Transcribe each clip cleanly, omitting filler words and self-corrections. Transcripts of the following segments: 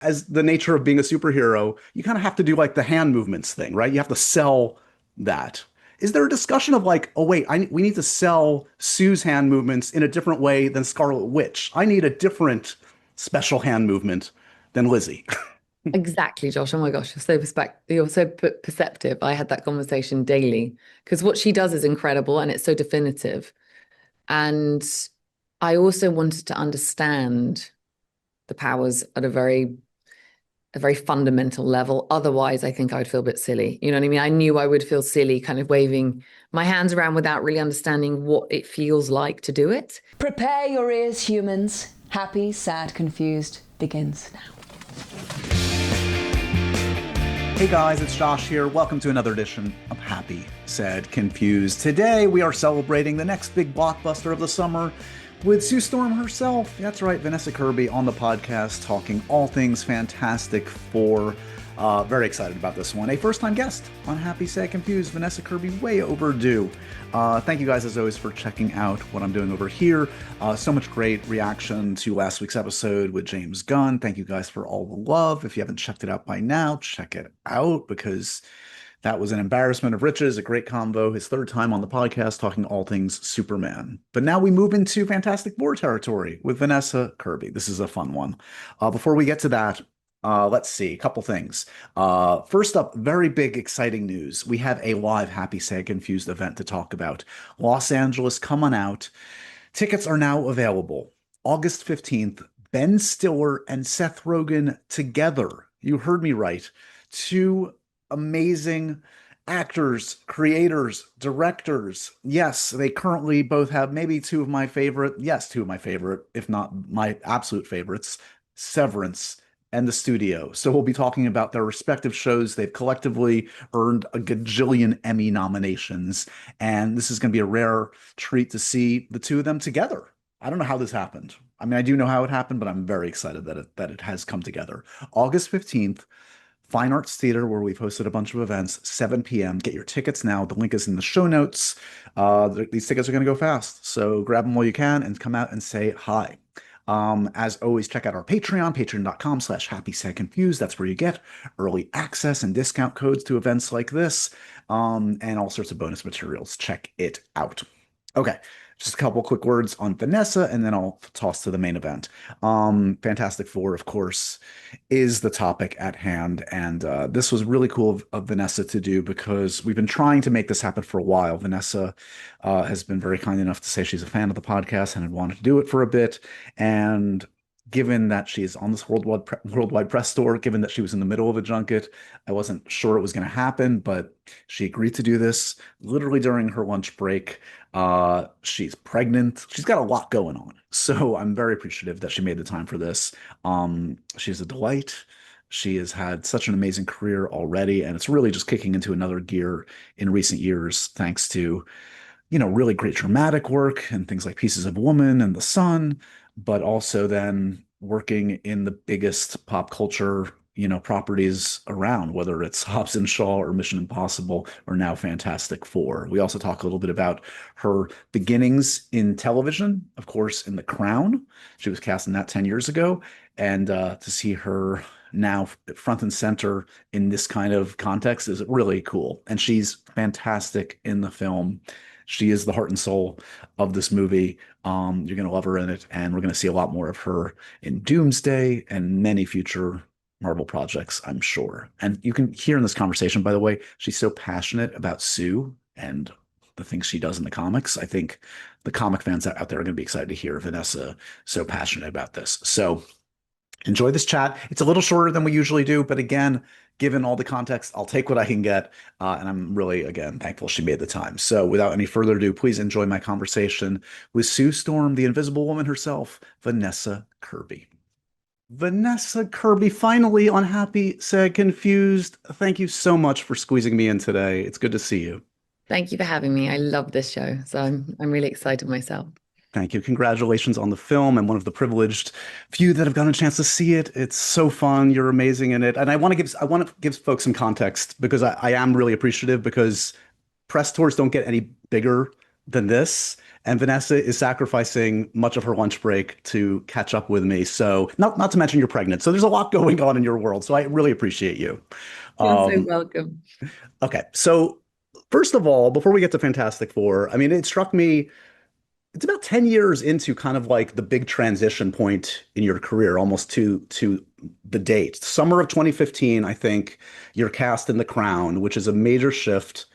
as the nature of being a superhero, you kind of have to do like the hand movements thing, right? You have to sell that. Is there a discussion of like, oh wait, we need to sell Sue's hand movements in a different way than Scarlet Witch. I need a different special hand movement than Lizzie. Exactly, Josh. Oh my gosh, you're so perceptive. I had that conversation daily because what she does is incredible and it's so definitive. And I also wanted to understand the powers at a very fundamental level. Otherwise, I think I would feel a bit silly. You know what I mean? I knew I would feel silly kind of waving my hands around without really understanding what it feels like to do it. Prepare your ears, humans. Happy, sad, confused begins now. Hey guys, it's Josh here. Welcome to another edition of Happy, Sad, Confused. Today we are celebrating the next big blockbuster of the summer with Sue Storm herself. That's right, Vanessa Kirby on the podcast talking all things Fantastic Four. Very excited about this one. A first-time guest on Happy, Sad, Confused, Vanessa Kirby, way overdue. Thank you guys, as always, for checking out what I'm doing over here. So much great reaction to last week's episode with James Gunn. Thank you guys for all the love. If you haven't checked it out by now, check it out, because that was an embarrassment of riches, a great combo. His third time on the podcast talking all things Superman. But now we move into Fantastic Four territory with Vanessa Kirby. This is a fun one. Before we get to that, let's see, a couple things. First up, very big, exciting news. We have a live Happy, Sad, Confused event to talk about. Los Angeles, come on out. Tickets are now available. August 15th, Ben Stiller and Seth Rogen together. You heard me right. Two amazing actors, creators, directors. Yes, they currently both have maybe two of my favorite, if not my absolute favorites, Severance and The Studio. So we'll be talking about their respective shows. They've collectively earned a gajillion Emmy nominations, and this is going to be a rare treat to see the two of them together. I don't know how this happened. I mean, I do know how it happened, but I'm very excited that it has come together. August 15th, Fine Arts Theater, where we've hosted a bunch of events, 7 p.m. Get your tickets now. The link is in the show notes. These tickets are going to go fast, so grab them while you can and come out and say hi. As always, check out our Patreon, patreon.com/happysadconfused. That's where you get early access and discount codes to events like this, and all sorts of bonus materials. Check it out. Okay, just a couple quick words on Vanessa, and then I'll toss to the main event. Fantastic Four, of course, is the topic at hand, and this was really cool of Vanessa to do, because we've been trying to make this happen for a while. Vanessa has been very kind enough to say she's a fan of the podcast and had wanted to do it for a bit, and given that she's on this worldwide press tour, given that she was in the middle of a junket, I wasn't sure it was going to happen, but she agreed to do this literally during her lunch break. She's pregnant. She's got a lot going on. So I'm very appreciative that she made the time for this. She's a delight. She has had such an amazing career already, and it's really just kicking into another gear in recent years, thanks to, really great dramatic work and things like Pieces of a Woman and The Sun, but also then working in the biggest pop culture, properties around, whether it's Hobbs and Shaw or Mission Impossible or now Fantastic Four. We also talk a little bit about her beginnings in television, of course, in The Crown. She was cast in that 10 years ago. And to see her now front and center in this kind of context is really cool. And she's fantastic in the film. She is the heart and soul of this movie. You're going to love her in it, and we're going to see a lot more of her in Doomsday and many future Marvel projects, I'm sure. And you can hear in this conversation, by the way, she's so passionate about Sue and the things she does in the comics. I think the comic fans out there are going to be excited to hear Vanessa so passionate about this. So enjoy this chat. It's a little shorter than we usually do, but again, given all the context, I'll take what I can get. And I'm really, again, thankful she made the time. So without any further ado, please enjoy my conversation with Sue Storm, the Invisible Woman herself, Vanessa Kirby. Vanessa Kirby, finally on Happy, Sad, Confused. Thank you so much for squeezing me in today. It's good to see you. Thank you for having me. I love this show, so I'm really excited myself. Thank you. Congratulations on the film. I'm one of the privileged few that have gotten a chance to see it. It's so fun. You're amazing in it. And I want to give folks some context, because I am really appreciative, because press tours don't get any bigger than this. and Vanessa is sacrificing much of her lunch break to catch up with me. So, not to mention you're pregnant. So there's a lot going on in your world. So I really appreciate you. You're so Um, welcome. okay, so first of all, before we get to Fantastic Four, I mean, it struck me it's about 10 years into kind of like the big transition point in your career, almost to the date. Summer of 2015, I think you're cast in The Crown, which is a major shift.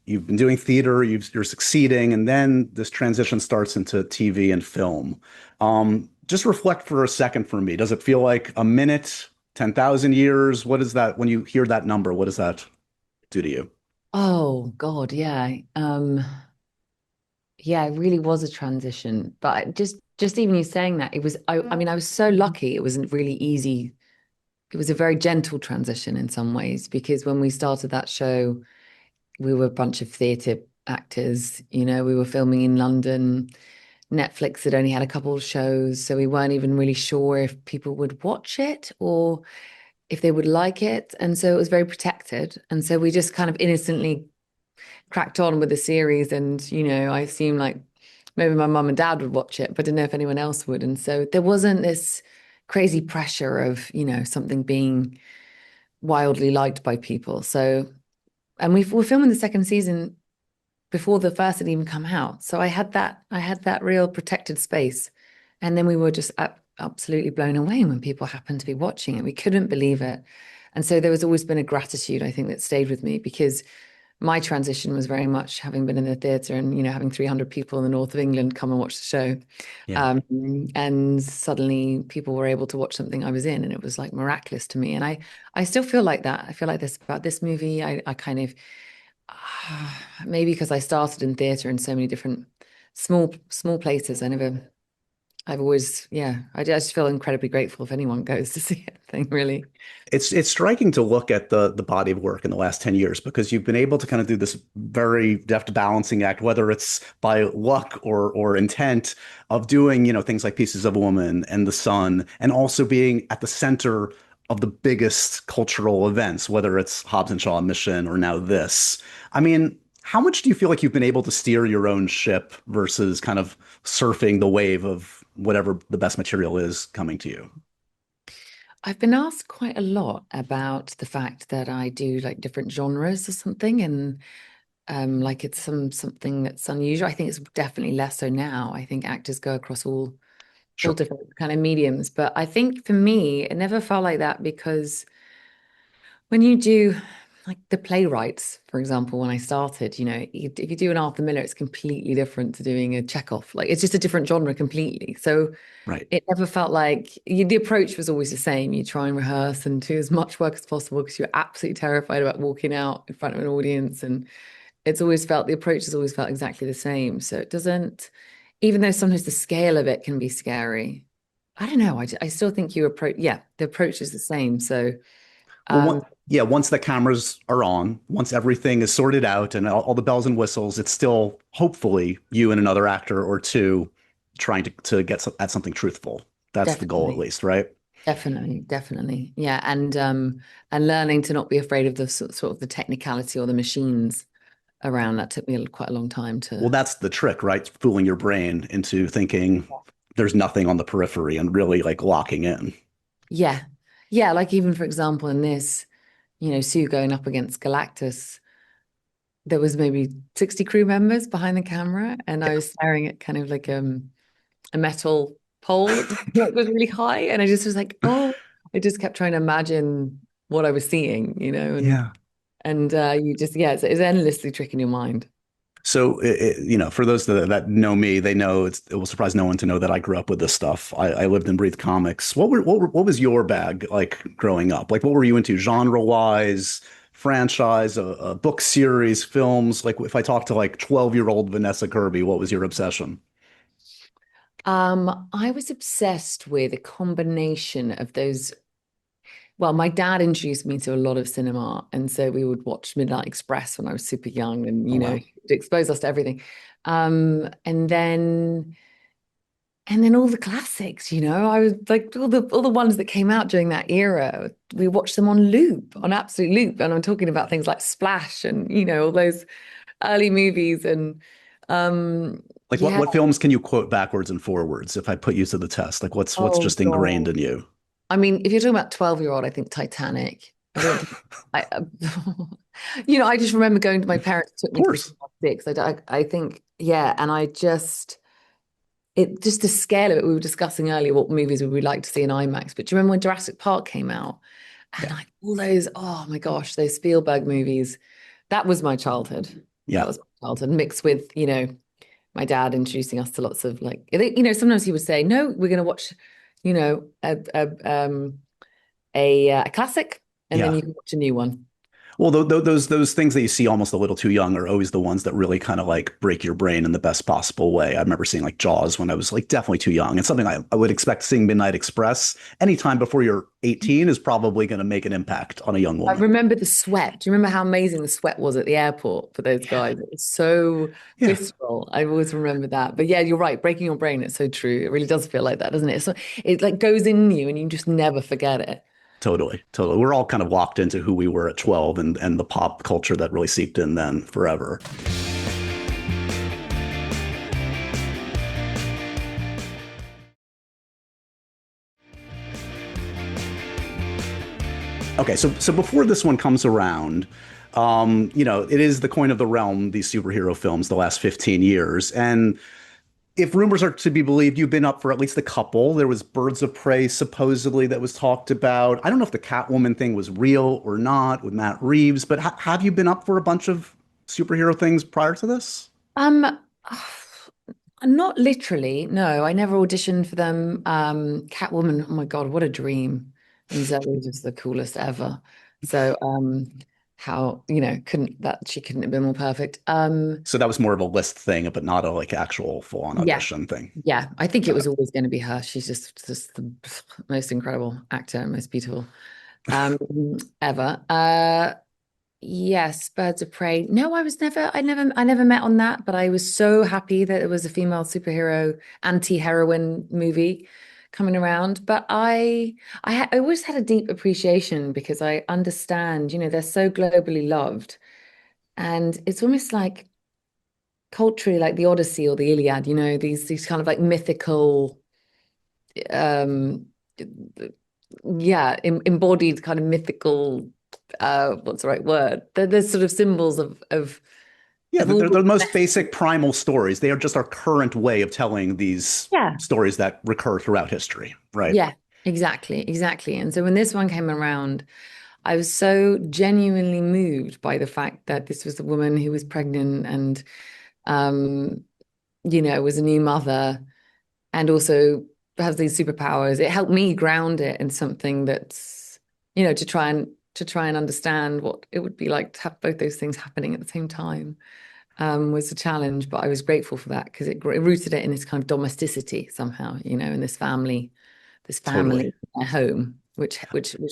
You've been doing theater, you're succeeding, and then this transition starts into TV and film. Just reflect for a second for me. Does it feel like a minute, 10,000 years? What is that when you hear that number? What does that do to you? Oh God, yeah. Yeah, it really was a transition. But just even you saying that, it was I mean, I was so lucky. It wasn't really easy. It was a very gentle transition in some ways because when we started that show, we were a bunch of theatre actors, we were filming in London. Netflix had only had a couple of shows, so we weren't even really sure if people would watch it or if they would like it. And so it was very protected. And so we just kind of innocently cracked on with the series. And, I assume like maybe my mum and dad would watch it, but didn't know if anyone else would. And so there wasn't this crazy pressure of, something being wildly liked by people. So, and we're filming the second season before the first had even come out. So I had that real protected space. And then we were just absolutely blown away when people happened to be watching it. We couldn't believe it. And so there was always been a gratitude, I think, that stayed with me because my transition was very much having been in the theatre and, having 300 people in the north of England come and watch the show. Yeah. And suddenly people were able to watch something I was in, and it was like miraculous to me. And I still feel like that. I feel like this about this movie. I kind of maybe because I started in theatre in so many different small places. I've always, yeah, I just feel incredibly grateful if anyone goes to see it. Thing really. It's striking to look at the body of work in the last 10 years because you've been able to kind of do this very deft balancing act, whether it's by luck or intent of doing, things like Pieces of a Woman and The Sun, and also being at the center of the biggest cultural events, whether it's Hobbs and Shaw Mission or now this. I mean, how much do you feel like you've been able to steer your own ship versus kind of surfing the wave of whatever the best material is coming to you? I've been asked quite a lot about the fact that I do like different genres or something, and like it's something that's unusual. I think it's definitely less so now. I think actors go across all Sure. different kind of mediums, but I think for me, it never felt like that because when you do like the playwrights, for example, when I started, if you do an Arthur Miller, it's completely different to doing a Chekhov. Like it's just a different genre completely. So Right. it never felt like the approach was always the same. You try and rehearse and do as much work as possible because you're absolutely terrified about walking out in front of an audience. And the approach has always felt exactly the same. So it doesn't, even though sometimes the scale of it can be scary. I don't know. I still think the approach is the same. So, Well, um, once the cameras are on, once everything is sorted out and all the bells and whistles, it's still hopefully you and another actor or two trying to get at something truthful. That's the goal, at definitely. least, right? Definitely, definitely. Yeah. And learning to not be afraid of the sort of the technicality or the machines around that took me quite a long time Well, to, that's the trick, right? Fooling your brain into thinking there's nothing on the periphery and really like locking in. yeah. Yeah. Like even for example, in this, Sue going up against Galactus, there was maybe 60 crew members behind the camera, and I Yeah. was staring at kind of like a metal pole that was really high. And I just was like, oh, I just kept trying to imagine what I was seeing, Yeah. and you just, yeah, it's endlessly tricking your mind. So, for those that know me, they know it will surprise no one to know that I grew up with this stuff. I lived and breathed comics. What was your bag like growing up? Like, what were you into genre wise, franchise, a book series, films? Like, if I talked to like 12-year-old Vanessa Kirby, what was your obsession? I was obsessed with a combination of those. Well, my dad introduced me to a lot of cinema, and so we would watch Midnight Express when I was super young, and Oh, wow. to expose us to everything. And then all the classics, I was like all the ones that came out during that era. We watched them on loop, on absolute loop, and I'm talking about things like Splash and all those early movies and um Like Yeah. what films can you quote backwards and forwards if I put you to the test? Like what's Oh just ingrained God. in you? I mean, if you're talking about 12-year-old, I think Titanic. I don't think I, I just remember going to my parents took Of me to the course. cinema six. I think, yeah, and just the scale of it. We were discussing earlier what movies would we like to see in IMAX, but do you remember when Jurassic Park came out? And Yeah. like all those, oh my gosh, those Spielberg movies. That was my childhood. Yeah. That was my childhood, mixed with, my dad introducing us to lots of like, sometimes he would say, no, we're going to watch, you know, a classic, and then Yeah. you can watch a new one. Well, those things that you see almost a little too young are always the ones that really kind of like break your brain in the best possible way. I remember seeing like Jaws when I was like definitely too young, and something I would expect seeing Midnight Express anytime before you're 18 is probably going to make an impact on a young I woman. remember the sweat. Do you remember how amazing the sweat was at the airport for those guys? It was so Yeah, visceral. I always remember that. But yeah, you're right. Breaking your brain, it's so true. It really does feel like that, doesn't it? So it like goes in you and you just never forget it. totally, totally. We're all kind of locked into who we were at 12 and the pop culture that really seeped in then forever. Okay, so before this one comes around, it is the coin of the realm, these superhero films, the last 15 years. And if rumors are to be believed, you've been up for at least a couple. There was Birds of Prey, supposedly, that was talked about. I don't know if the Catwoman thing was real or not with Matt Reeves, but have you been up for a bunch of superhero things prior to this? Um, Not literally. No, I never auditioned for them. Catwoman, oh my God, what a dream. And Zoe was just the coolest ever. So, how, she couldn't have been more perfect. So that was more of a list thing, but not a like actual full-on Yeah, audition thing. yeah. I think it Got it. was always going to be her. She's just the most incredible actor, most beautiful um ever. Yes, Birds of Prey. No, I never met on that, but I was so happy that it was a female superhero anti-heroine movie coming around. But I always had a deep appreciation because I understand, they're so globally loved, and it's almost like culturally like the Odyssey or the Iliad, these kind of like mythical, um, yeah, embodied kind of mythical, what's the right word? There's sort of symbols of Yeah, of all they're the the most basic primal stories. They are just our current way of telling these yeah, stories that recur throughout history, right? yeah, exactly. And so when this one came around, I was so genuinely moved by the fact that this was a woman who was pregnant and um, was a new mother and also has these superpowers. It helped me ground it in something that's, to try and understand what it would be like to have both those things happening at the same time. Was a challenge, but I was grateful for that because it rooted it in this kind of domesticity somehow, in this Totally. family, their home, which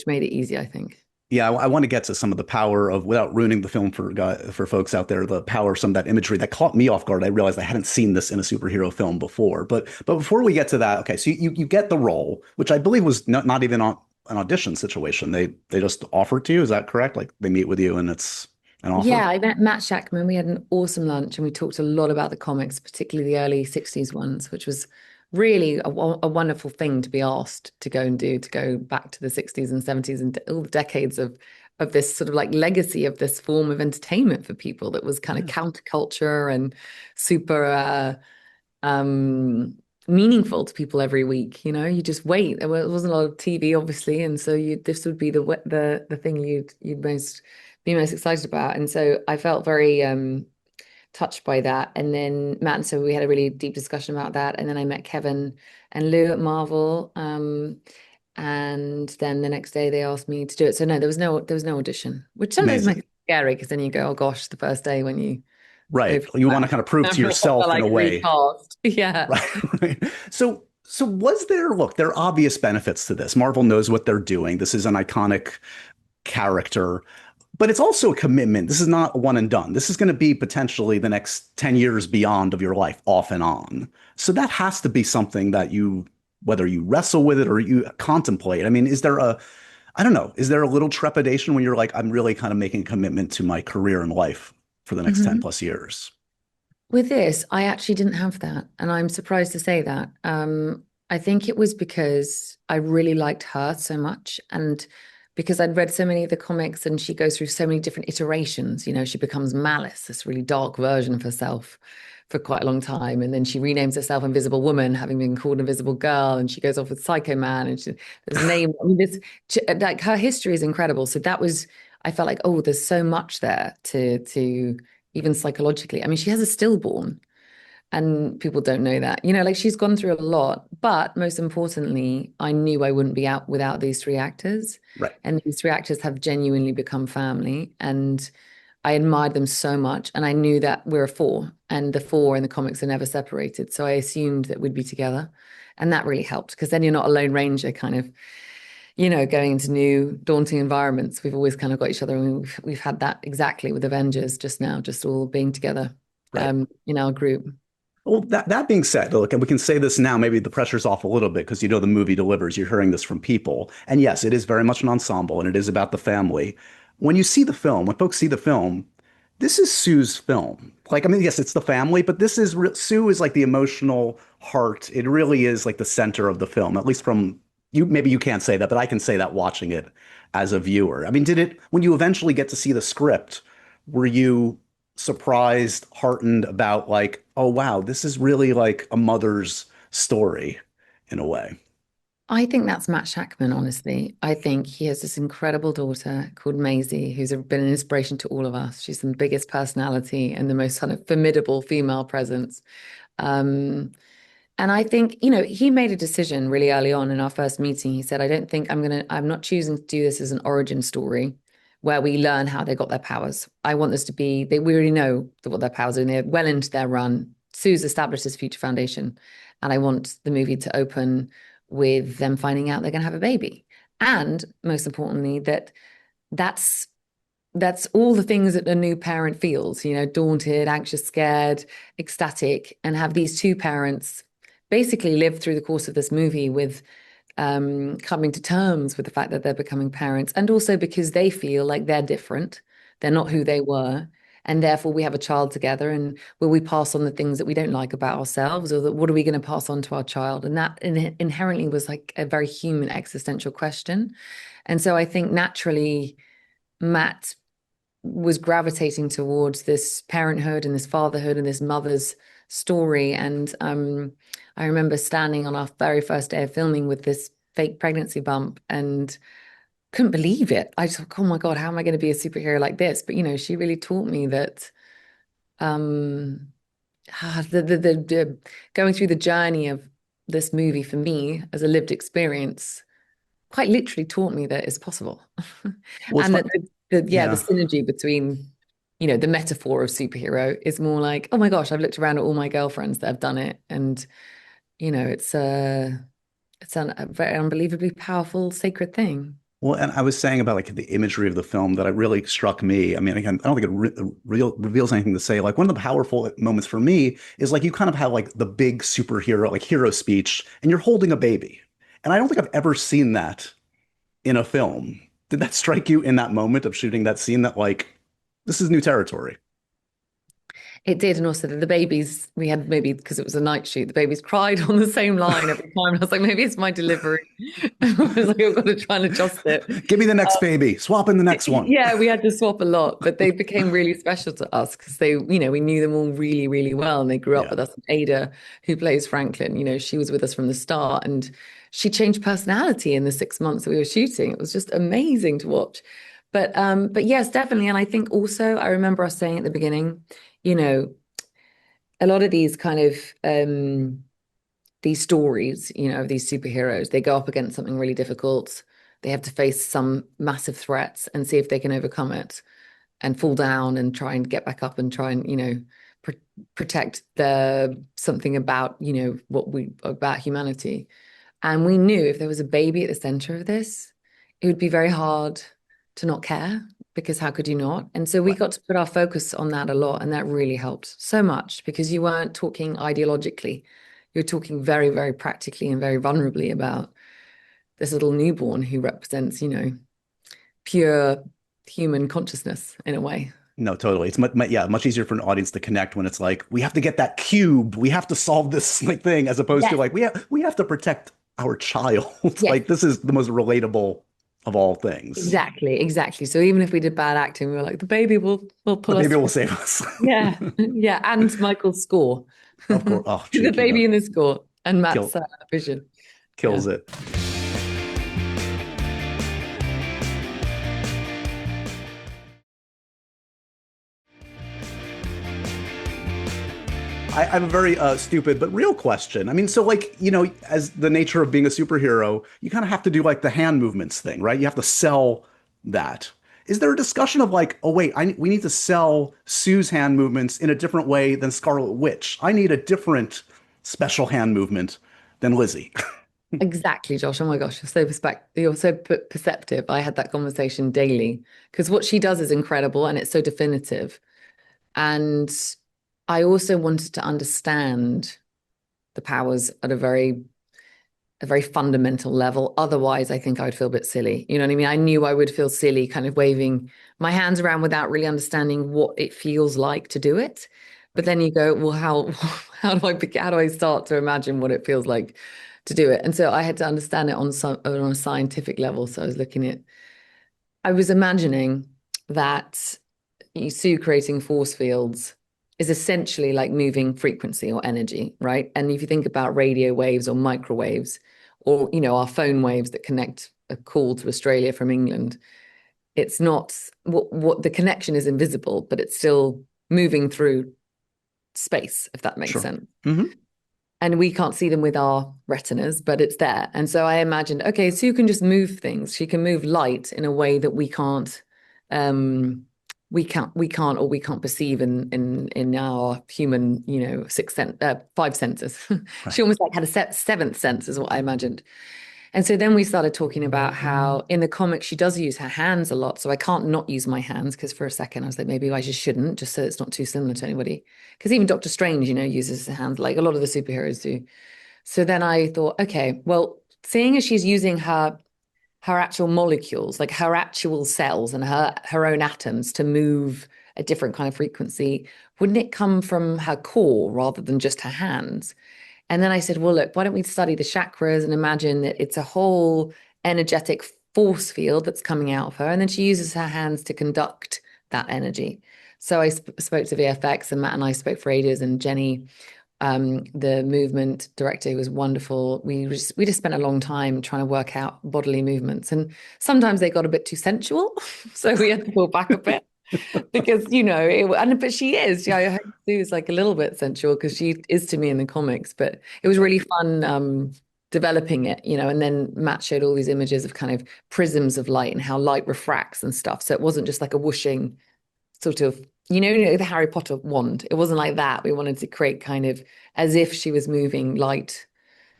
made it easy, I think. Yeah, I want to get to some of the power of, without ruining the film for folks out there, the power of some of that imagery that caught me off guard. I realized I hadn't seen this in a superhero film before. But before we get to that, okay, so you get the role, which I believe was not even on an audition situation. They just offered to you. Is that correct? Like they meet with you and it's an offer? Yeah, I met Matt Shackman. We had an awesome lunch and we talked a lot about the comics, particularly the early 60s ones, which was really a wonderful thing to be asked to go and do, to go back to the 60s and 70s and all the decades of this sort of like legacy of this form of entertainment for people that was kind of Yeah. counterculture and super meaningful to people every week. You just wait. There wasn't a lot of TV, obviously, and so this would be the thing you'd be most excited about. And so I felt very touched by that. And then Matt and so we had a really deep discussion about that. And then I met Kevin and Lou at Marvel. And then the next day they asked me to do it. So no, there was no audition, which sometimes makes Amazing. it scary because then you go, oh gosh, the first day when you Right. open You your want to mouth, kind of prove to yourself in like a way. recast. Yeah. Right. Right. So look, there are obvious benefits to this. Marvel knows what they're doing. This is an iconic character, but it's also a commitment. This is not a one and done. This is going to be potentially the next 10 years beyond of your life, off and on. So that has to be something that whether you wrestle with it or you contemplate. I mean, I don't know, is there a little trepidation when you're like, I'm really kind of making a commitment to my career and life for the next 10 Mhm. plus years? With this, I actually didn't have that, and I'm surprised to say that. I think it was because I really liked her so much, and because I'd read so many of the comics, and she goes through so many different iterations. You know, she becomes Malice, this really dark version of herself for quite a long time, and then she renames herself Invisible Woman, having been called Invisible Girl, and she goes off with Psycho Man, and there's a name. I mean, this like her history is incredible. So that was, I felt like, oh, there's so much there to even psychologically. I mean, she has a stillborn, and people don't know that. You know, like she's gone through a lot, but most importantly, I knew I wouldn't be out without these three actors. Right. And these three actors have genuinely become family. And I admired them so much. And I knew that we're a four, and the four in the comics are never separated. So I assumed that we'd be together. And that really helped because then you're not a lone ranger kind of, you know, going into new daunting environments. We've always kind of got each other, and we've had that exactly with Avengers just now, just all being together Right. in our group. Well, that being said, look, and we can say this now, maybe the pressure's off a little bit because you know the movie delivers. You're hearing this from people. And yes, it is very much an ensemble and it is about the family. When you see the film, when folks see the film, this is Sue's film. Like, I mean, yes, it's the family, but this is Sue is like the emotional heart. It really is like the center of the film, at least from you. Maybe you can't say that, but I can say that watching it as a viewer. I mean, when you eventually get to see the script, were you surprised, heartened about like, oh wow, this is really like a mother's story in a way? I think that's Matt Shackman, honestly. I think he has this incredible daughter called Maisie, who's been an inspiration to all of us. She's the biggest personality and the most kind of formidable female presence. Um, and I think, you know, he made a decision really early on in our first meeting. He said, I'm not choosing to do this as an origin story where we learn how they got their powers. I want this to be, we already know what their powers are, and they're well into their run. Sue's established this future foundation. And I want the movie to open with them finding out they're going to have a baby. And most importantly, that's that's all the things that a new parent feels, you know, daunted, anxious, scared, ecstatic, and have these two parents basically live through the course of this movie with coming to terms with the fact that they're becoming parents, and also because they feel like they're different, they're not who they were, and therefore we have a child together. And will we pass on the things that we don't like about ourselves, or that what are we going to pass on to our child? And that inherently was like a very human existential question. And so I think naturally Matt was gravitating towards this parenthood and this fatherhood and this mother's story. And I remember standing on our very first day of filming with this fake pregnancy bump and couldn't believe it. I just thought, oh my God, how am I going to be a superhero like this? But, you know, she really taught me that um, the going through the journey of this movie for me as a lived experience quite literally taught me that it's possible. Well, And that the yeah. synergy between, you know, the metaphor of superhero is more like, oh my gosh, I've looked around at all my girlfriends that have done it. And, you know, it's a very unbelievably powerful, sacred thing. Well, and I was saying about like the imagery of the film that it really struck me. I mean, again, I don't think it reveals anything to say. Like one of the powerful moments for me is like you kind of have like the big superhero, like hero speech, and you're holding a baby. And I don't think I've ever seen that in a film. Did that strike you in that moment of shooting that scene that like this is new territory? It did. And also the babies, we had maybe because it was a night shoot, the babies cried on the same line every time. And I was like, maybe it's my delivery. I was like, I've got to try and adjust it. Give me the next baby. Swap in the next one. Yeah, we had to swap a lot, but they became really special to us because they, you know, we knew them all really, really well. And they grew up Yeah. with us. And Ada, who plays Franklin, you know, she was with us from the start, and she changed personality in the 6 months that we were shooting. It was just amazing to watch. But yes, definitely. And I think also I remember us saying at the beginning, you know, a lot of these kind of these stories, you know, of these superheroes, they go up against something really difficult. They have to face some massive threats and see if they can overcome it and fall down and try and get back up and try and, you know, pr protect the something about, you know, about humanity. And we knew if there was a baby at the center of this, it would be very hard to not care, because how could you not? And so we Right. got to put our focus on that a lot. And that really helped so much because you weren't talking ideologically. You're talking very, very practically and very vulnerably about this little newborn who represents, you know, pure human consciousness in a way. No, totally. It's much easier for an audience to connect when it's like we have to get that cube, we have to solve this like thing, as opposed to Yes. like we have to protect our child. Yes. Like this is the most relatable of all things. Exactly, exactly. So even if we did bad acting, we were like, the baby will The pull us baby will through. save us. Yeah, yeah. And Michael's score. Of course. Oh, The cheeky. baby No, in the score and Matt's kill vision. Yeah. kills it. I have a very stupid but real question. I mean, so like, as the nature of being a superhero, you kind of have to do like the hand movements thing, right? You have to sell that. Is there a discussion of like, oh wait, we need to sell Sue's hand movements in a different way than Scarlet Witch. I need a different special hand movement than Lizzie. Exactly, Josh. Oh my gosh, you're so perceptive. I had that conversation daily because what she does is incredible and it's so definitive. And I also wanted to understand the powers at a very fundamental level. Otherwise, I think I would feel a bit silly. You know what I mean? I knew I would feel silly kind of waving my hands around without really understanding what it feels like to do it. But then you go, well, how do I start to imagine what it feels like to do it? And so I had to understand it on a scientific level. So I was imagining that Sue creating force fields is essentially like moving frequency or energy, right? And if you think about radio waves or microwaves, or our phone waves that connect a call to Australia from England, it's not what the connection is invisible, but it's still moving through space, if that makes Sure. sense. Hmm. And we can't see them with our retinas, but it's there. And so I imagined, okay, Sue can just move things. She can move light in a way that we can't. We can't perceive in our human, five senses. She Right. almost like had a seventh sense, is what I imagined. And so then we started talking about how in the comics she does use her hands a lot. So I can't not use my hands because for a second I was like, maybe I just shouldn't, just so it's not too similar to anybody. Because even Doctor Strange, uses his hands like a lot of the superheroes do. So then I thought, okay, well, seeing as she's using her actual molecules, like her actual cells and her own atoms to move a different kind of frequency, wouldn't it come from her core rather than just her hands? And then I said, well, look, why don't we study the chakras and imagine that it's a whole energetic force field that's coming out of her. And then she uses her hands to conduct that energy. So I spoke to VFX and Matt and I spoke for ages, and Jenny, the movement director, who was wonderful. We just spent a long time trying to work out bodily movements. And sometimes they got a bit too sensual. So we had to pull back a bit. Because but she is. Yeah, I hope Sue is like a little bit sensual because she is to me in the comics. But it was really fun developing it, and then Matt showed all these images of kind of prisms of light and how light refracts and stuff. So it wasn't just like a whooshing sort of, the Harry Potter wand. It wasn't like that. We wanted to create kind of as if she was moving light,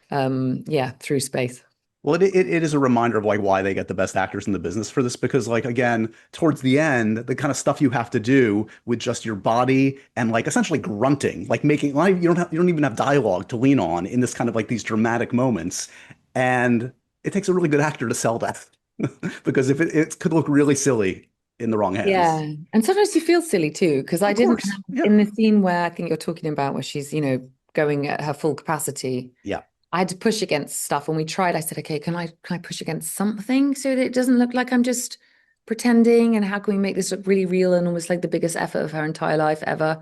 through space. Well, it is a reminder of like why they get the best actors in the business for this, because like again, towards the end, the kind of stuff you have to do with just your body and like essentially grunting, like making like you don't even have dialogue to lean on in this kind of like these dramatic moments, and it takes a really good actor to sell that because if it could look really silly in the wrong hands. Yeah. And sometimes you feel silly too, because I Of didn't course, have yeah, in the scene where I think you're talking about where she's, going at her full capacity. yeah. I had to push against stuff. When we tried, I said, okay, can I push against something so that it doesn't look like I'm just pretending? And how can we make this look really real and almost like the biggest effort of her entire life ever,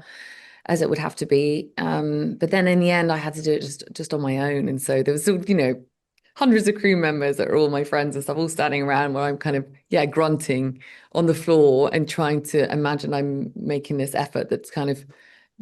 as it would have to be. But then in the end, I had to do it just on my own. And so there was, hundreds of crew members that are all my friends and stuff, all standing around where I'm kind of, grunting on the floor and trying to imagine I'm making this effort that's kind of,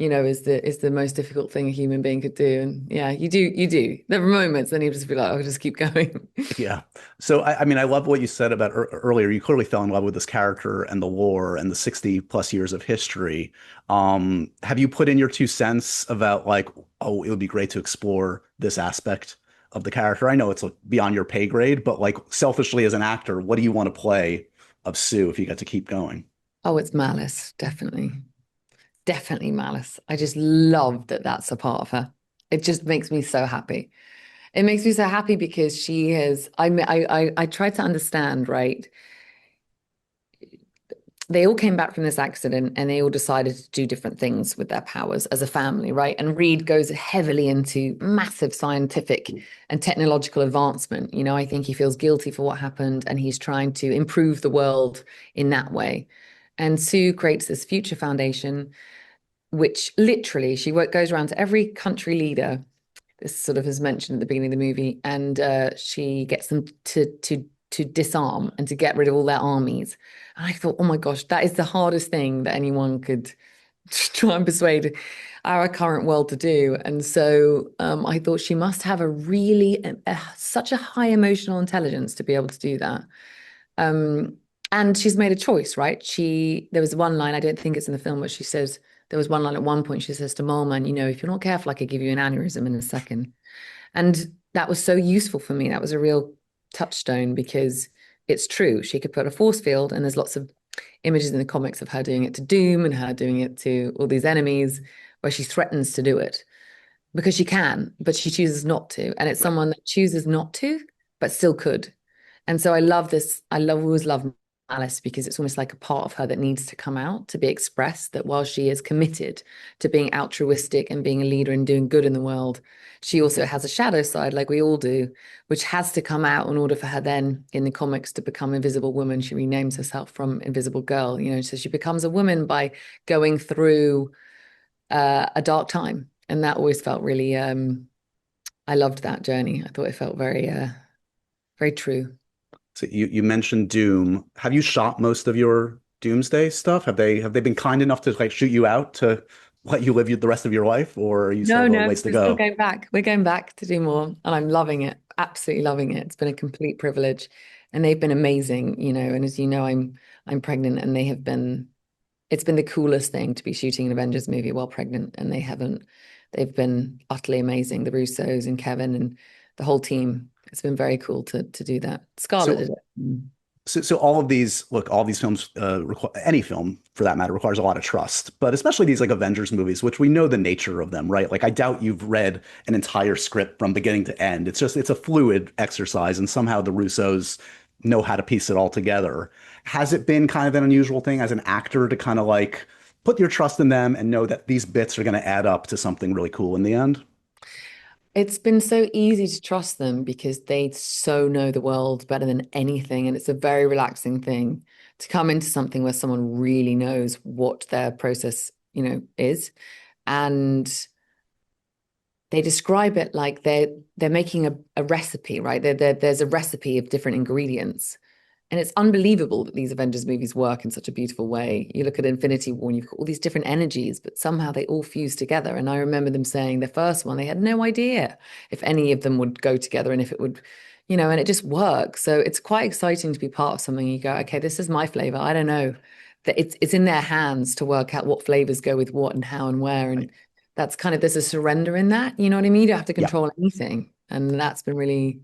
is the most difficult thing a human being could do. And yeah, you do. There are moments, then you just be like, I'll just keep going. Yeah. So I mean, I love what you said about earlier. You clearly fell in love with this character and the lore and the 60 plus years of history. Have you put in your 2 cents about like, oh, it would be great to explore this aspect of the character? I know it's beyond your pay grade, but like selfishly as an actor, what do you want to play of Sue if you got to keep going? Oh, it's Malice, definitely. Definitely Malice. I just love that that's a part of her. It just makes me so happy. It makes me so happy because she has, I tried to understand, right? they all came back from this accident and they all decided to do different things with their powers as a family, right? And Reed goes heavily into massive scientific and technological advancement. You know, I think he feels guilty for what happened and he's trying to improve the world in that way. And Sue creates this future foundation, which literally goes around to every country leader. This sort of is mentioned at the beginning of the movie, and she gets them to disarm and to get rid of all their armies. And I thought, oh my gosh, that is the hardest thing that anyone could try and persuade our current world to do. And so I thought she must have such a high emotional intelligence to be able to do that. And she's made a choice, right? There was one line, I don't think it's in the film, but she says, there was one line at one point, she says to Mulman, you know, if you're not careful, I could give you an aneurysm in a second. And that was so useful for me. That was a real touchstone because it's true. She could put a force field, and there's lots of images in the comics of her doing it to Doom and her doing it to all these enemies where she threatens to do it because she can, but she chooses not to. And it's someone that chooses not to, but still could. And so I love this. Always love Malice because it's almost like a part of her that needs to come out to be expressed, that while she is committed to being altruistic and being a leader and doing good in the world, she also has a shadow side like we all do, which has to come out in order for her then in the comics to become Invisible Woman. She renames herself from Invisible Girl, you know, so she becomes a woman by going through a dark time. And that always felt really, I loved that journey. I thought it felt very, very true. So you mentioned Doom. Have you shot most of your Doomsday stuff? Have they been kind enough to like shoot you out to let you live the rest of your life, or are you still have a ways to we're go? still going back. We're going back to do more, and I'm loving it. Absolutely loving it. It's been a complete privilege, and they've been amazing, you know. And as you know, I'm pregnant, and they have been. It's been the coolest thing to be shooting an Avengers movie while pregnant, and they've been utterly amazing. The Russos and Kevin and the whole team. It's been very cool to do that. Scarlett did it. So all of these, look, all these films, any film for that matter, requires a lot of trust, but especially these like Avengers movies, which we know the nature of them, right? Like I doubt you've read an entire script from beginning to end. It's a fluid exercise, and somehow the Russos know how to piece it all together. Has it been kind of an unusual thing as an actor to kind of like put your trust in them and know that these bits are going to add up to something really cool in the end? It's been so easy to trust them because they so know the world better than anything. And it's a very relaxing thing to come into something where someone really knows what their process, you know, is. And they describe it like they're making a recipe, right? There's a recipe of different ingredients. And it's unbelievable that these Avengers movies work in such a beautiful way. You look at Infinity War and you've got all these different energies, but somehow they all fuse together. And I remember them saying the first one, they had no idea if any of them would go together and if it would, you know, and it just works. So it's quite exciting to be part of something. You go, okay, this is my flavor. I don't know. That it's in their hands to work out what flavors go with what and how and where. And that's kind of, there's a surrender in that. You know what I mean? You don't have to Yeah. control anything. And that's been really,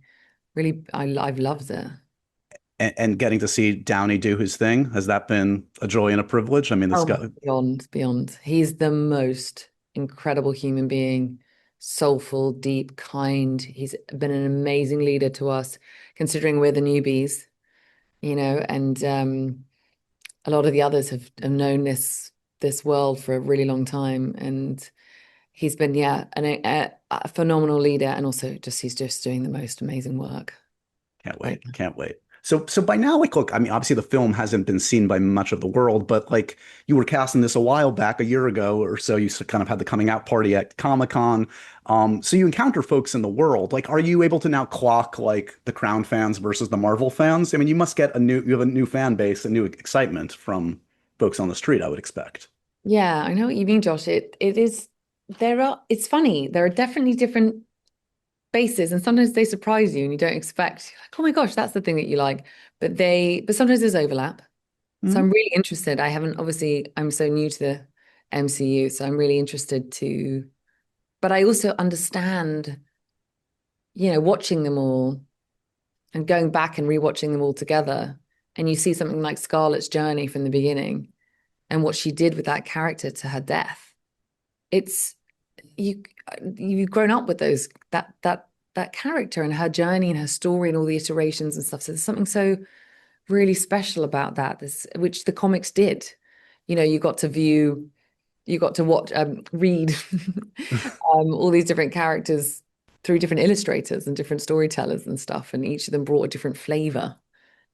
really, I've loved it. And getting to see Downey do his thing, has that been a joy and a privilege? I mean, this guy. Beyond. He's the most incredible human being, soulful, deep, kind. He's been an amazing leader to us, considering we're the newbies, you know, and a lot of the others have known this world for a really long time. And he's been, yeah, a phenomenal leader. And also he's just doing the most amazing work. Can't wait. Can't wait. So by now, like, look, I mean, obviously the film hasn't been seen by much of the world, but like you were casting this a while back, a year ago or so, you kind of had the coming out party at Comic-Con. So you encounter folks in the world. Like, are you able to now clock like the Crown fans versus the Marvel fans? I mean, you must get you have a new fan base, a new excitement from folks on the street, I would expect. Yeah, I know what you mean, Josh. It's funny. There are definitely different bases, and sometimes they surprise you and you don't expect, like, oh my gosh, that's the thing that you like. But sometimes there's overlap. So I'm really interested. I'm so new to the MCU, so I'm really interested but I also understand, you know, watching them all and going back and rewatching them all together. And you see something like Scarlett's journey from the beginning and what she did with that character to her death. It's you've grown up with that character and her journey and her story and all the iterations and stuff. So there's something so really special about that, which the comics did. You got to watch, read all these different characters through different illustrators and different storytellers and stuff, and each of them brought a different flavor.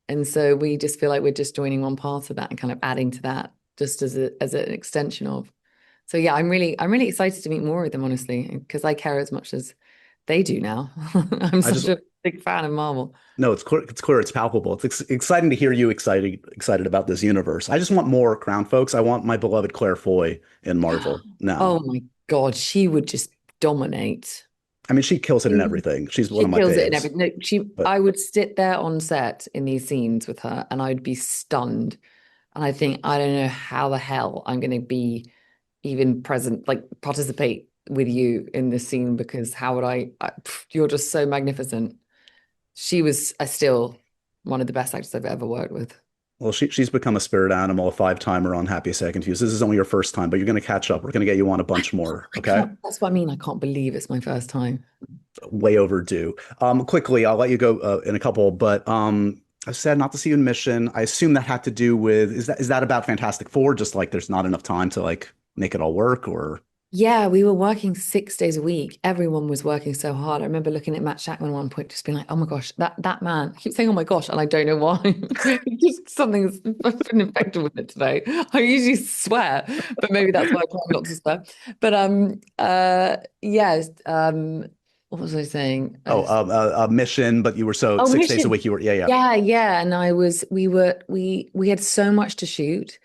And so we just feel like we're just joining one part of that and kind of adding to that just as an extension of. So yeah, I'm really excited to meet more of them, honestly, because I care as much as they do now. I'm such a big fan of Marvel. No, it's clear. It's clear. It's palpable. It's exciting to hear you excited about this universe. I just want more Crown folks. I want my beloved Claire Foy in Marvel now. Oh my God, she would just dominate. I mean, she kills it in everything. She's one of my kills it in faves. everything. No, I would sit there on set in these scenes with her, and I'd be stunned. And I think I don't know how the hell I'm going to be even present, like participate with you in this scene, because how would you're just so magnificent. She was still one of the best actors I've ever worked with. Well, she's become a spirit animal, a 5-timer on Happy Sad Confused. This is only your first time, but you're going to catch up. We're going to get you on a bunch more. Okay. That's what I mean. I can't believe it's my first time. Way overdue. Quickly, I'll let you go in a couple, but I said not to see you in Mission. I assume that had to do with, is that about Fantastic Four? Just like there's not enough time to like make it all work, or? Yeah, we were working 6 days a week. Everyone was working so hard. I remember looking at Matt Shackman at one point, just being like, "Oh my gosh, that man." I keep saying, "Oh my gosh," and I don't know why. Just something's been infected with it today. I usually swear, but maybe that's why I try not to swear. But yes. What was I saying? Mission, but you were 6 days a week. You were, yeah. And we had so much to shoot.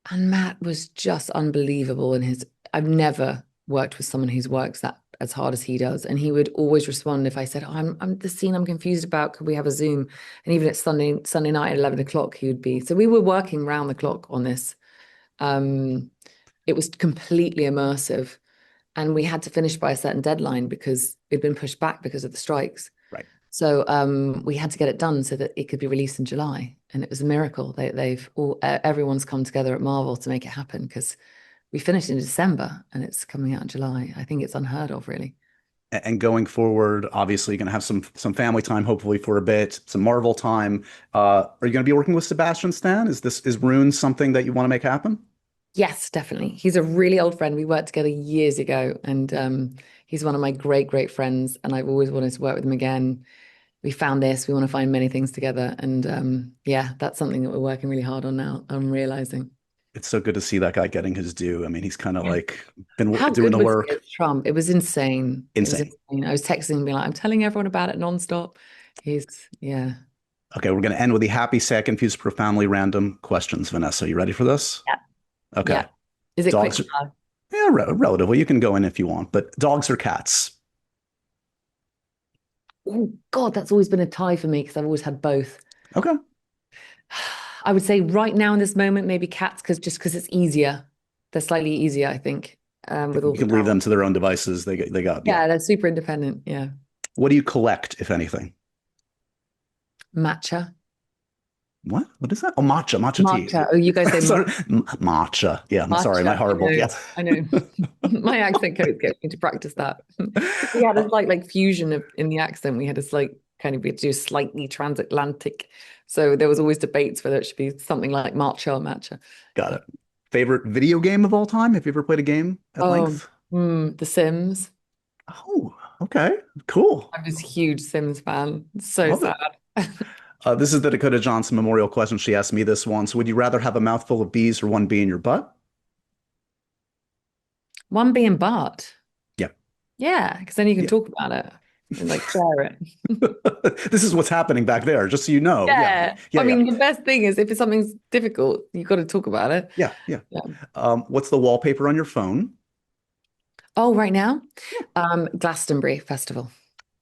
And Matt was just unbelievable in I've never worked with someone who's works that as hard as he does. And he would always respond if I said, "Oh, I'm the scene I'm confused about. Could we have a Zoom?" And even at Sunday night at 11 o'clock, he would be. So we were working round the clock on this. It was completely immersive. And we had to finish by a certain deadline because it'd been pushed back because of the strikes. Right. So we had to get it done so that it could be released in July. And it was a miracle. Everyone's come together at Marvel to make it happen, because we finished in December and it's coming out in July. I think it's unheard of, really. And going forward, obviously, you're going to have some family time, hopefully for a bit, some Marvel time. Are you going to be working with Sebastian Stan? Is Rune something that you want to make happen? Yes, definitely. He's a really old friend. We worked together years ago, and he's one of my great friends. And I've always wanted to work with him again. We found this. We want to find many things together, and yeah, that's something that we're working really hard on now. I'm realizing. It's so good to see that guy getting his due. I mean, he's kind of like been How doing good the was work. he as Trump? It was insane. Insane. It was insane. I was texting and being like, "I'm telling everyone about it nonstop." Yeah. Okay, we're going to end with the happy, sad, confused, profoundly random questions. Vanessa, you ready for this? Yeah. Okay. Yeah. Is it Dogs? quick? Yeah, relatively. You can go in if you want, but dogs or cats? Oh God, that's always been a tie for me because I've always had both. Okay. I would say right now in this moment, maybe cats, because it's easier. They're slightly easier, I think. With all You can leave them to their own devices. They got. Yeah, they're super independent. Yeah. What do you collect, if anything? Matcha. What is that? Oh, matcha tea. Matcha. Oh, you guys say Sorry, matcha. Yeah, I'm sorry, my horrible. Yeah, I know. My accent coach gets me to practice that. We had a like fusion in the accent. We had this like we had to do slightly transatlantic. So there was always debates whether it should be something like matcha or matcha. Got it. Favorite video game of all time? Have you ever played a game at length? The Sims. Oh, okay, cool. I was a huge Sims fan. So Love sad. This is the Dakota Johnson memorial question. She asked me this once. Would you rather have a mouthful of bees or one bee in your butt? One bee in butt. Yeah. Yeah, because then you can talk about it and like share it. This is what's happening back there, just so you know. Yeah. I mean, the best thing is if something's difficult, you've got to talk about it. Yeah. What's the wallpaper on your phone? Oh, right now? Glastonbury Festival,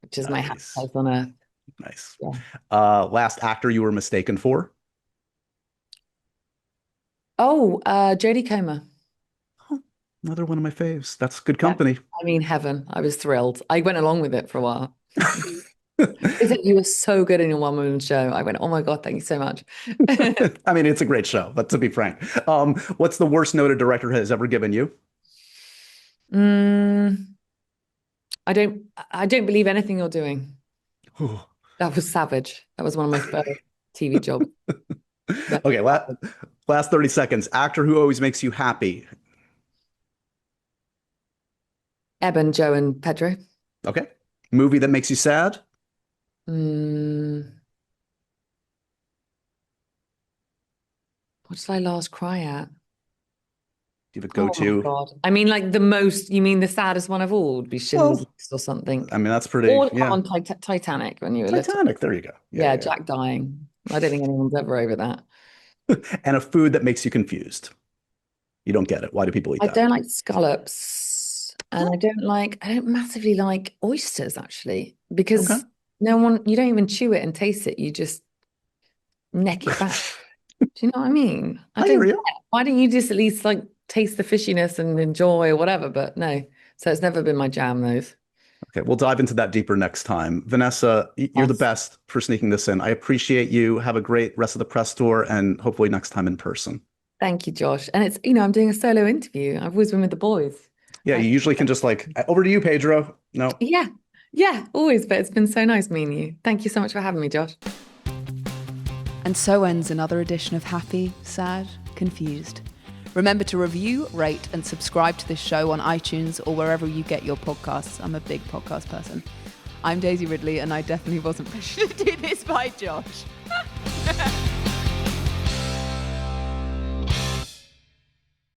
which is my house on Earth. Nice. Yeah. Last actor you were mistaken for? Oh, Jodie Comer. Oh, another one of my faves. That's good company. Yeah. I mean, heaven. I was thrilled. I went along with it for a while. You were so good in your one-woman show. I went, "Oh my God, thank you so much." I mean, it's a great show, but to be frank, what's the worst note a director has ever given you? I don't believe anything you're doing. Ooh. That was savage. That was one of my first TV job. Okay, last 30 seconds. Actor who always makes you happy. Eben, Joe, and Pedro. Okay. Movie that makes you sad. Mm, what did I last cry at? Do you have a Oh my go-to? God. I mean, like the most, you mean the saddest one of all would be Schindler's Well, List or something. I mean, that's pretty, Or yeah. on Titanic when you were little. Titanic, there you go. Yeah, Jack dying. I don't think anyone's ever over that. And a food that makes you confused. You don't get it. Why do people eat I that? don't like scallops, and I don't massively like oysters actually, because Okay. you don't even chew it and taste it. You just neck it back. Do you know what I mean? I I don't hear get you. it. Why don't you just at least like taste the fishiness and enjoy or whatever? But no, so it's never been my jam, those. Okay, we'll dive into that deeper next time. Vanessa, you're the Yes. best for sneaking this in. I appreciate you. Have a great rest of the press tour and hopefully next time in person. Thank you, Josh. And it's, I'm doing a solo interview. I've always been with the boys. Yeah, you usually can just like, over to you, Pedro. No. Yeah. Yeah, always. But it's been so nice meeting you. Thank you so much for having me, Josh. And so ends another edition of Happy, Sad, Confused. Remember to review, rate, and subscribe to this show on iTunes or wherever you get your podcasts. I'm a big podcast person. I'm Daisy Ridley, and I definitely wasn't pressured to do this by Josh.